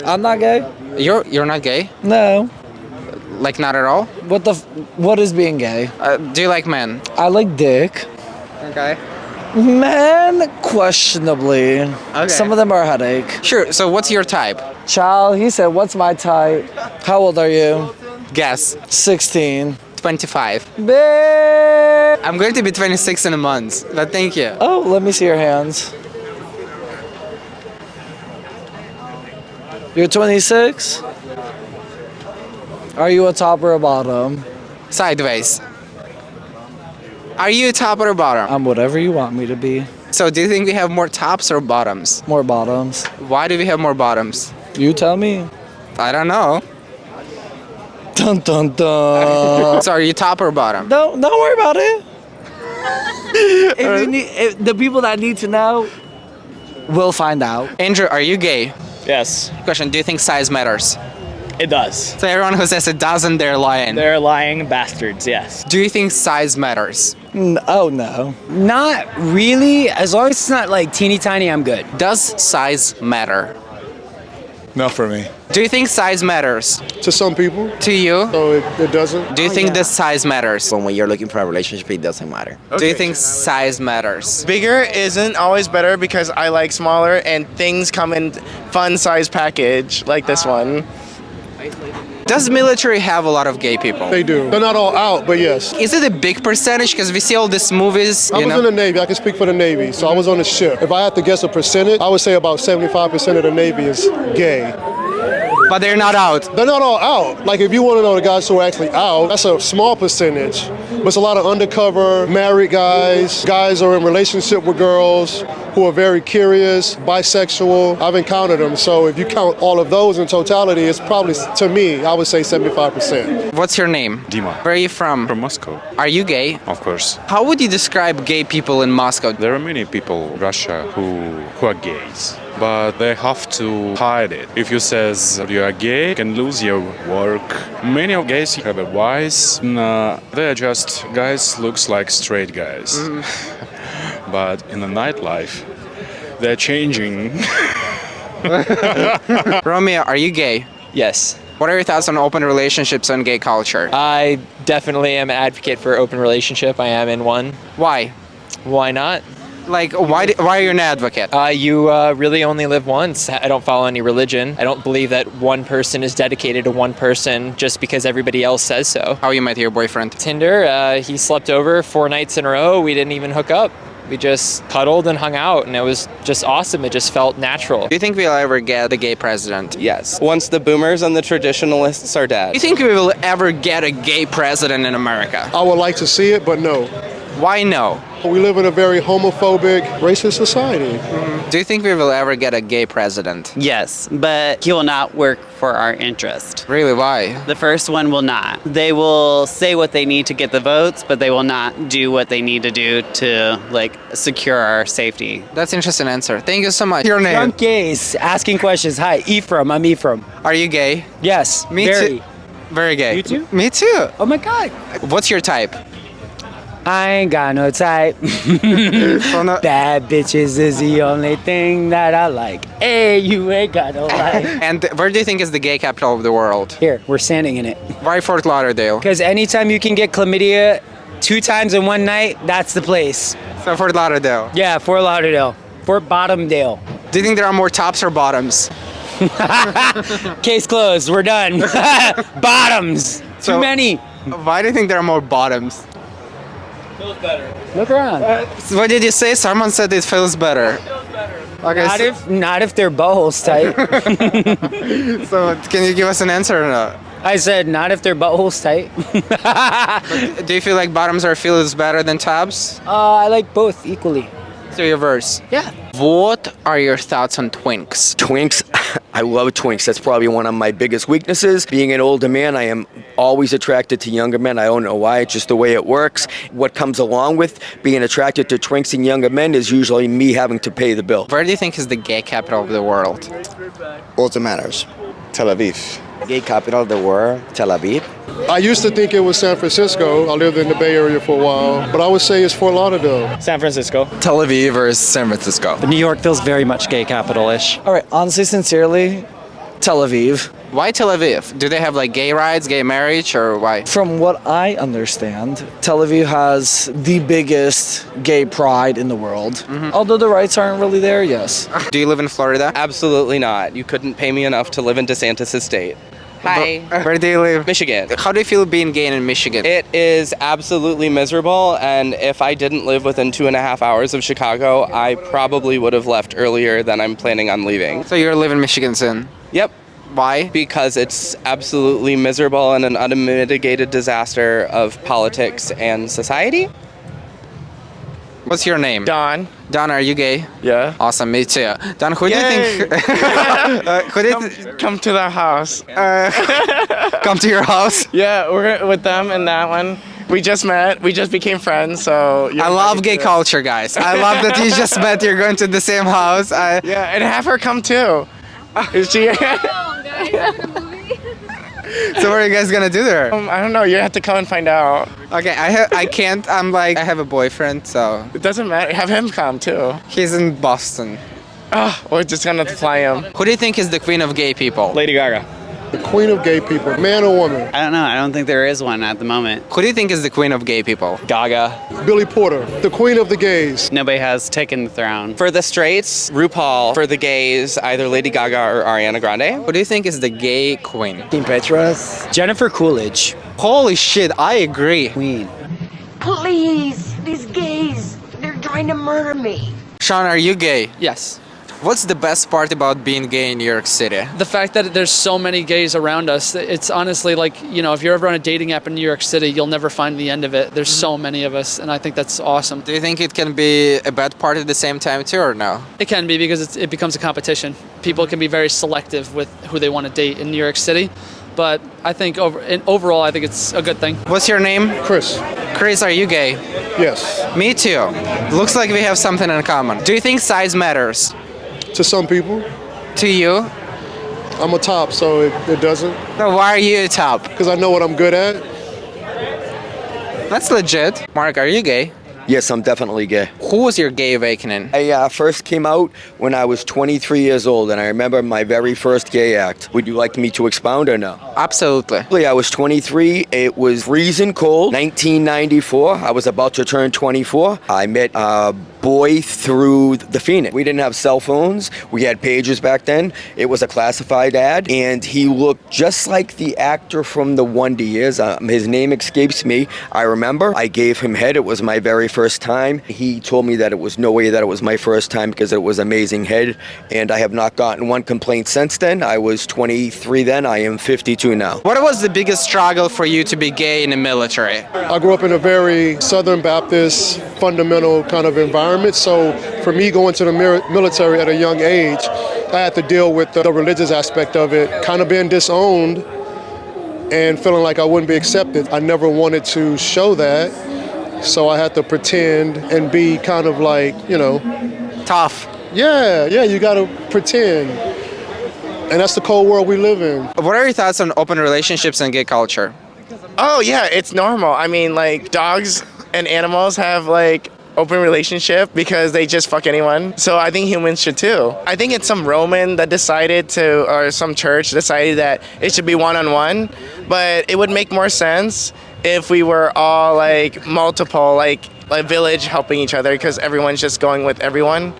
I'm not gay. You're not gay? No. Like not at all? What is being gay? Do you like men? I like dick. Okay. Men, questionably. Okay. Some of them are a headache. Sure. So what's your type? Child, he said, what's my type? How old are you? Guess. 16. 25. Babe. I'm going to be 26 in a month, but thank you. Oh, let me see your hands. You're 26? Are you a top or a bottom? Sideways. Are you a top or a bottom? I'm whatever you want me to be. So do you think we have more tops or bottoms? More bottoms. Why do we have more bottoms? You tell me. I don't know. Dun dun dun. So are you top or bottom? Don't worry about it. If the people that need to know will find out. Andrew, are you gay? Yes, Question, do you think size matters? it does. So everyone who says it doesn't, they're lying. They're lying bastards, yes. Do you think size matters? Oh no. Not really. As long as it's not like teeny tiny, I'm good. Does size matter? Not for me. Do you think size matters? To some people, To you? so it doesn't. Do you think the size matters? When you're looking for a relationship, it doesn't matter. Do you think size matters? Bigger isn't always better because I like smaller and things come in fun size package like this one. Does military have a lot of gay people? They do. They're not all out, but yes. Is it a big percentage? Because we see all these movies, I you was know? in the Navy. I can speak for the Navy. So I was on the ship. If I had to guess a percentage, I would say about 75% of the Navy is gay. But they're not out. They're not all out. Like if you want to know the guys who are actually out, that's a small percentage. But it's a lot of undercover, married guys. Guys are in relationship with girls who are very curious, bisexual. I've encountered them. So if you count all of those in totality, it's probably, to me, I would say 75%. What's your name? Dima. Where are you from? From Moscow, Are you gay? of course. How would you describe gay people in Moscow? There are many people in Russia who are gays, but they have to hide it. If you says you are gay, you can lose your work. Many of gays have a wives. They are just guys looks like straight guys. But in the nightlife, they're changing. Romeo, are you gay? Yes. What are your thoughts on open relationships and gay culture? I definitely am an advocate for open relationship. I am in one. Why? Why not? Like, why are you an advocate? You really only live once. I don't follow any religion. I don't believe that one person is dedicated to one person just because everybody else says so. How you met your boyfriend? Tinder, he slept over 4 nights in a row. We didn't even hook up. We just cuddled and hung out, and it was just awesome. It just felt natural. Do you think we'll ever get a gay president? Yes. Once the boomers and the traditionalists are dead. Do you think we will ever get a gay president in America? I would like to see it, but no. Why no? We live in a very homophobic, racist society. Do you think we will ever get a gay president? Yes, but he will not work for our interest. Really, why? The first one will not. They will say what they need to get the votes, but they will not do what they need to do to secure our safety. That's an interesting answer. Thank you so much. Your name? Drunk gays asking questions. Hi, Ephraim. I'm Ephraim. Are you gay? Yes. Me very. too. Very gay. You too? Me too. Oh my God. What's your type? I ain't got no type. Bad bitches is the only thing that I like. Hey, you ain't got no life. And where do you think is the gay capital of the world? Here, we're standing in it. Why Fort Lauderdale? Because anytime you can get chlamydia 2 times in one night, that's the place. So Fort Lauderdale. Yeah, Fort Lauderdale. Fort Bottomdale. Do you think there are more tops or bottoms? Case closed. We're done. Bottoms. Too many. Why do you think there are more bottoms? Feels better. Look around. What did you say? Someone said it feels better. Okay, Not if their butthole's tight. So can you give us an answer or not? I said not if their butthole's tight. Do you feel like bottoms feels better than tops? I like both equally. So reverse. Yeah. What are your thoughts on twinks? Twinks, I love twinks. That's probably one of my biggest weaknesses. Being an older man, I am always attracted to younger men. I don't know why, it's just the way it works. What comes along with being attracted to twinks and younger men is usually me having to pay the bill. Where do you think is the gay capital of the world? Also matters. Tel Aviv. Gay capital of the world, Tel Aviv. I used to think it was San Francisco. I lived in the Bay Area for a while, but I would say it's Fort Lauderdale. San Francisco. Tel Aviv or San Francisco? New York feels very much gay capital-ish. All right, honestly, sincerely, Tel Aviv. Why Tel Aviv? Do they have like gay rights, gay marriage, or why? From what I understand, Tel Aviv has the biggest gay pride in the world. Although the rights aren't really there, yes. Do you live in Florida? Absolutely not. You couldn't pay me enough to live in DeSantis' state. Hi. Where do you live? Michigan. How do you feel being gay in Michigan? It is absolutely miserable, and if I didn't live within 2.5 hours of Chicago, I probably would have left earlier than I'm planning on leaving. So you're living in Michigan soon? Yep. Why? Because it's absolutely miserable and an unmitigated disaster of politics and society. What's your name? Don. Don, are you gay? Yeah. Awesome, me too. Don, who do you think? Come to the house. Come to your house? Yeah, we're with them and that one. We just met. We just became friends. So I love gay culture, guys. I love that you just met. You're going to the same house. Yeah, and have her come too. Is she? So what are you guys gonna do there? I don't know. You have to come and find out. Okay, I can't. I have a boyfriend, so It doesn't matter. Have him come too. he's in Boston. Oh, we're just gonna fly him. Who do you think is the queen of gay people? Lady Gaga. The queen of gay people, man or woman? I don't know. I don't think there is one at the moment. Who do you think is the queen of gay people? Gaga. Billy Porter, the queen of the gays. Nobody has taken the throne. For the straights, RuPaul. For the gays, either Lady Gaga or Ariana Grande. Who do you think is the gay queen? Team Petras. Jennifer Coolidge. Holy shit, I agree. Queen. Please, these gays, they're trying to murder me. Sean, are you gay? Yes. What's the best part about being gay in New York City? The fact that there's so many gays around us, it's honestly like, you know, if you're ever on a dating app in New York City, you'll never find the end of it. There's so many of us, and I think that's awesome. Do you think it can be a bad part at the same time too, or no? It can be because it becomes a competition. People can be very selective with who they want to date in New York City, but I think overall, I think it's a good thing. What's your name? Chris. Chris, are you gay? Yes. Me too. Looks like we have something in common. Do you think size matters? To some people. To you? I'm a top, so it doesn't. No, why are you a top? Because I know what I'm good at. That's legit. Mark, are you gay? Yes, I'm definitely gay. Who was your gay awakening? I first came out when I was 23 years old, and I remember my very first gay act. Would you like me to expound or no? Absolutely. I was 23. It was freezing cold, 1994. I was about to turn 24. I met a boy through the Phoenix. We didn't have cell phones. We had pagers back then. It was a classified ad, and he looked just like the actor from the Wonder Years. His name escapes me. I remember I gave him head. It was my very first time. He told me that it was no way that it was my first time because it was amazing head, and I have not gotten one complaint since then. I was 23 then. I am 52 now. What was the biggest struggle for you to be gay in the military? I grew up in a very Southern Baptist, fundamental kind of environment. So for me going to the military at a young age, I had to deal with the religious aspect of it, kind of being disowned and feeling like I wouldn't be accepted. I never wanted to show that. So I had to pretend and be kind of like, you know. Tough. Yeah, you gotta pretend. And that's the cold world we live in. What are your thoughts on open relationships and gay culture? Oh yeah, it's normal. I mean, like dogs and animals have like open relationship because they just fuck anyone. So I think humans should too. I think it's some Roman that decided to, or some church decided that it should be one-on-one, but it would make more sense if we were all like multiple, like village helping each other because everyone's just going with everyone.